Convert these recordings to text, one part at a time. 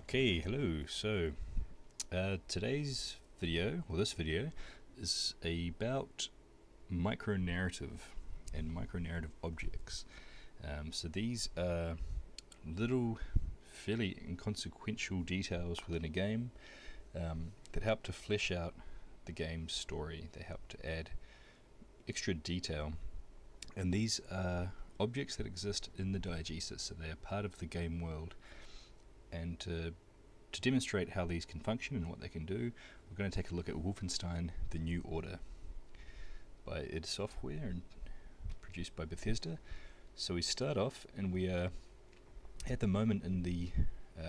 Okay, hello. So today's video, or this video, is about micronarrative and micronarrative objects. So these are little, fairly inconsequential details within a game that help to flesh out the game's story. They help to add extra detail, and these are objects that exist in the diegesis, so they are part of the game world. And to demonstrate how these can function and what they can do, we're going to take a look at Wolfenstein The New Order by id Software and produced by Bethesda. So we start off and we are at the moment in the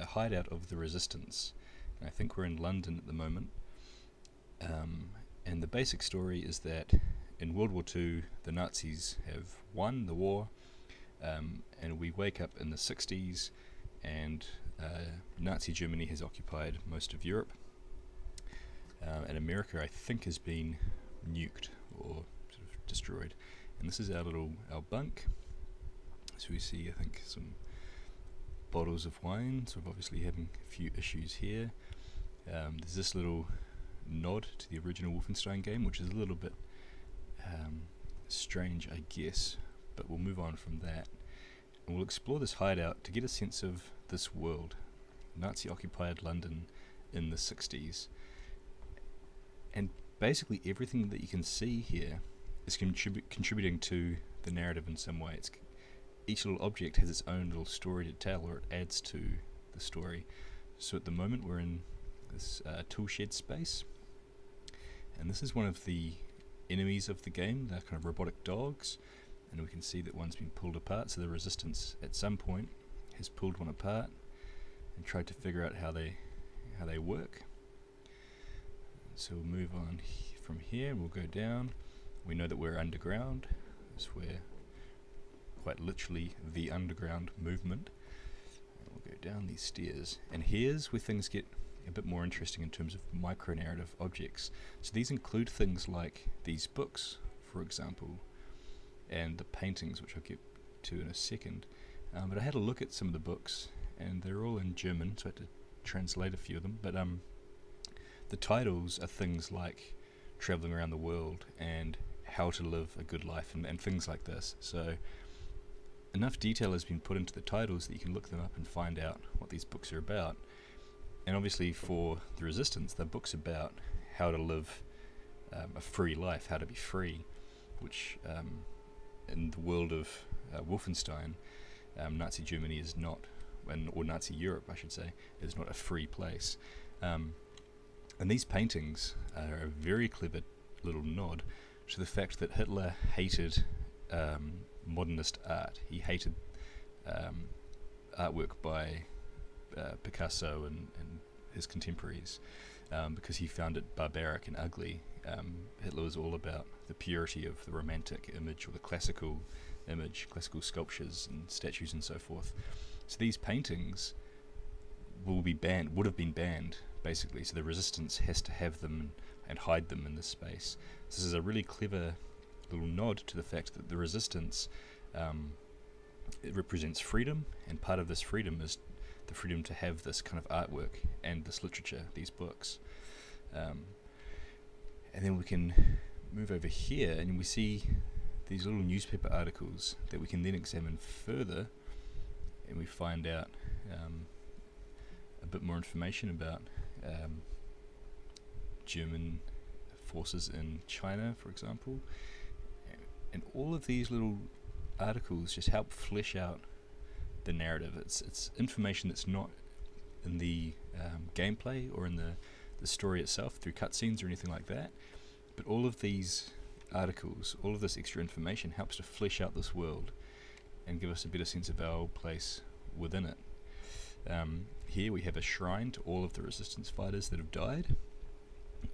hideout of the Resistance. And I think we're in London at the moment. And the basic story is that in World War II the Nazis have won the war, and we wake up in the 60s and Nazi Germany has occupied most of Europe, and America, I think, has been nuked or sort of destroyed. And this is our bunk. So we see, I think, some bottles of wine, so we're obviously having a few issues here. There's this little nod to the original Wolfenstein game, which is a little bit strange, I guess, but we'll move on from that. And we'll explore this hideout to get a sense of this world, Nazi-occupied London in the 60s. And basically everything that you can see here is contributing to the narrative in some way. Each little object has its own little story to tell, or it adds to the story. So at the moment we're in this tool shed space, and this is one of the enemies of the game. They're kind of robotic dogs, and we can see that one's been pulled apart, so the Resistance at some point has pulled one apart and tried to figure out how they work. So we'll move on from here, we'll go down. We know that we're underground, so we're quite literally the underground movement. And we'll go down these stairs, and here's where things get a bit more interesting in terms of micronarrative objects. So these include things like these books, for example, and the paintings, which I'll get to in a second. But I had a look at some of the books, and they're all in German, so I had to translate a few of them. But the titles are things like traveling around the world and how to live a good life, and things like this. So enough detail has been put into the titles that you can look them up and find out what these books are about. And obviously for the Resistance, they're books about how to live a free life, how to be free, which in the world of Wolfenstein, Nazi Germany is not, or Nazi Europe I should say, is not a free place. And these paintings are a very clever little nod to the fact that Hitler hated modernist art. He hated artwork by Picasso and his contemporaries, because he found it barbaric and ugly. Hitler was all about the purity of the romantic image, or the classical image, classical sculptures and statues and so forth. So these paintings would have been banned, basically, so the Resistance has to have them and hide them in this space. So this is a really clever little nod to the fact that the Resistance, it represents freedom, and part of this freedom is the freedom to have this kind of artwork and this literature, these books. And then we can move over here and we see these little newspaper articles that we can then examine further, and we find out a bit more information about German forces in China, for example. And all of these little articles just help flesh out the narrative. It's information that's not in the gameplay or in the story itself through cutscenes or anything like that, but all of these articles, all of this extra information helps to flesh out this world and give us a better sense of our place within it. Here we have a shrine to all of the Resistance fighters that have died,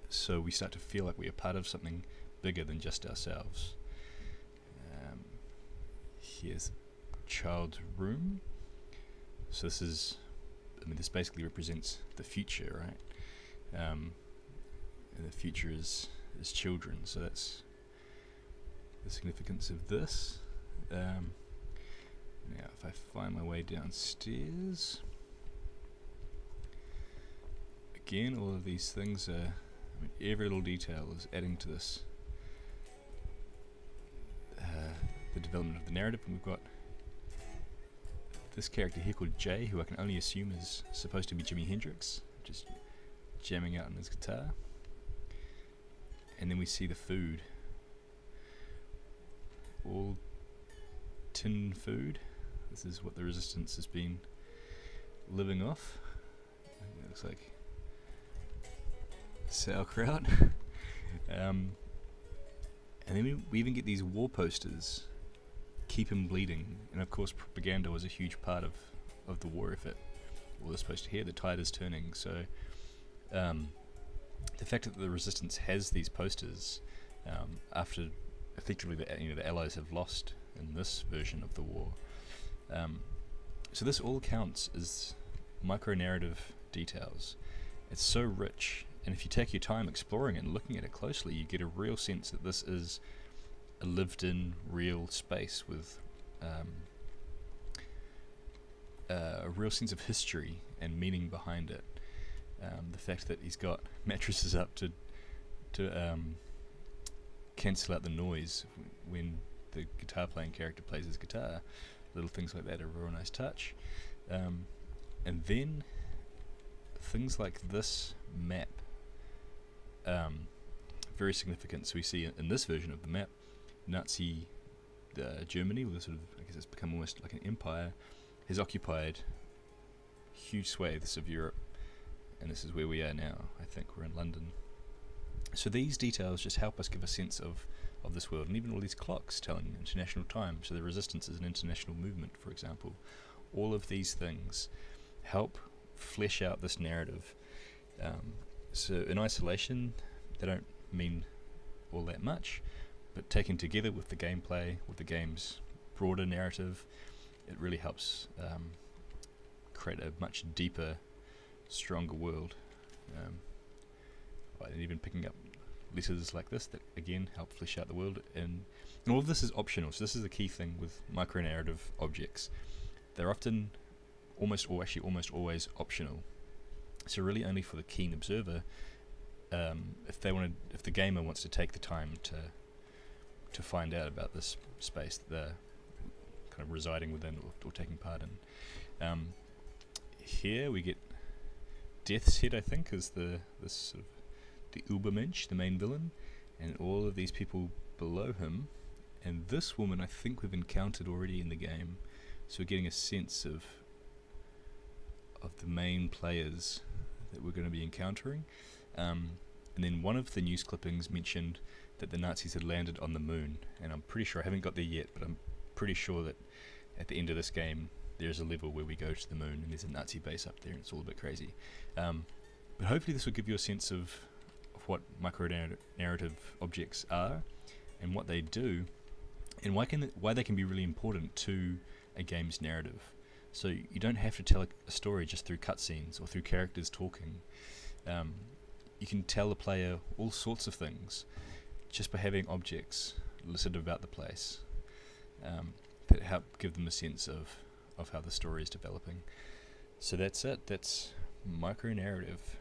so we start to feel like we are part of something bigger than just ourselves. Here's child's room. So this basically represents the future, right? And the future is children, so that's the significance of this. Now if I find my way downstairs, again, all of these things are, every little detail is adding to this, the development of the narrative. And we've got this character here called Jay, who I can only assume is supposed to be Jimi Hendrix, just jamming out on his guitar. And then we see the food, all tin food. This is what the Resistance has been living off. It looks like sauerkraut. And then we even get these war posters, keep him bleeding, and of course propaganda was a huge part of the war effort. We're supposed to hear the tide is turning, so the fact that the Resistance has these posters after effectively the Allies have lost in this version of the war. So this all counts as micro-narrative details. It's so rich, and if you take your time exploring it and looking at it closely, you get a real sense that this is a lived-in, real space with a real sense of history and meaning behind it. The fact that he's got mattresses up to cancel out the noise when the guitar playing character plays his guitar, little things like that are a real nice touch. And then things like this map, very significant. So we see in this version of the map, Nazi Germany, with sort of, I guess it's become almost like an empire, has occupied huge swathes of Europe, and this is where we are now. I think we're in London. So these details just help us give a sense of this world, and even all these clocks telling international time. So the Resistance is an international movement, for example. All of these things help flesh out this narrative. So in isolation, they don't mean all that much, but taken together with the gameplay, with the game's broader narrative, it really helps create a much deeper, stronger world. And even picking up letters like this that again help flesh out the world, and all of this is optional. So this is the key thing with micro-narrative objects. They're often almost always optional. So really only for the keen observer, if the gamer wants to take the time to find out about this space that they're kind of residing within or taking part in. Here we get Death's Head, I think, is this sort of the Ubermensch, the main villain, and all of these people below him. And this woman I think we've encountered already in the game, so we're getting a sense of the main players that we're going to be encountering. And then one of the news clippings mentioned that the Nazis had landed on the moon, and I'm pretty sure, I haven't got there yet, but I'm pretty sure that at the end of this game there's a level where we go to the moon and there's a Nazi base up there, and it's all a bit crazy. But hopefully this will give you a sense of what micro-narrative objects are and what they do, and why they can be really important to a game's narrative. So you don't have to tell a story just through cutscenes or through characters talking. You can tell the player all sorts of things just by having objects listed about the place that help give them a sense of how the story is developing. So that's it. That's micro-narrative.